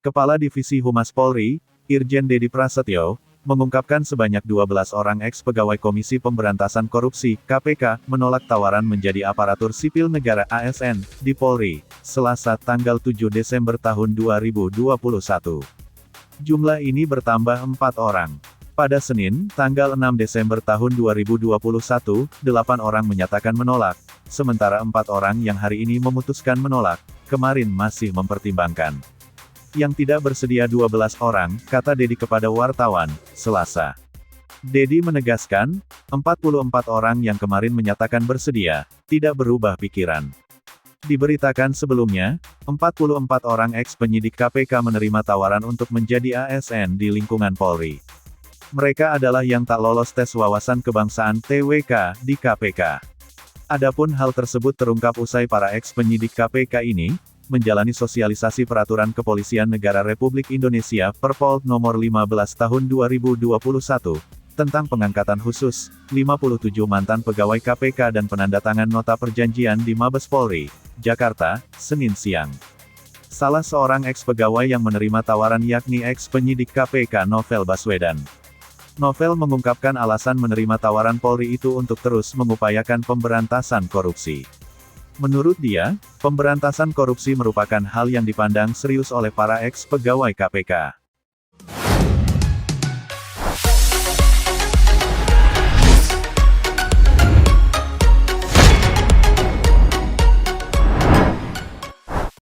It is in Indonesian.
Kepala Divisi Humas Polri, Irjen Dedi Prasetyo, mengungkapkan sebanyak 12 orang ex-pegawai Komisi Pemberantasan Korupsi, KPK, menolak tawaran menjadi aparatur sipil negara ASN, di Polri, Selasa tanggal 7 Desember tahun 2021. Jumlah ini bertambah 4 orang. Pada Senin, tanggal 6 Desember tahun 2021, 8 orang menyatakan menolak, sementara 4 orang yang hari ini memutuskan menolak, kemarin masih mempertimbangkan. Yang tidak bersedia 12 orang, kata Dedi kepada wartawan, Selasa. Dedi menegaskan, 44 orang yang kemarin menyatakan bersedia, tidak berubah pikiran. Diberitakan sebelumnya, 44 orang ex-penyidik KPK menerima tawaran untuk menjadi ASN di lingkungan Polri. Mereka adalah yang tak lolos tes wawasan kebangsaan (TWK) di KPK. Adapun hal tersebut terungkap usai para ex-penyidik KPK ini menjalani sosialisasi Peraturan Kepolisian Negara Republik Indonesia Perpol Nomor 15 Tahun 2021, tentang pengangkatan khusus, 57 mantan pegawai KPK dan penandatangan nota perjanjian di Mabes Polri, Jakarta, Senin siang. Salah seorang ex-pegawai yang menerima tawaran yakni ex-penyidik KPK Novel Baswedan. Novel mengungkapkan alasan menerima tawaran Polri itu untuk terus mengupayakan pemberantasan korupsi. Menurut dia, pemberantasan korupsi merupakan hal yang dipandang serius oleh para ex-pegawai KPK.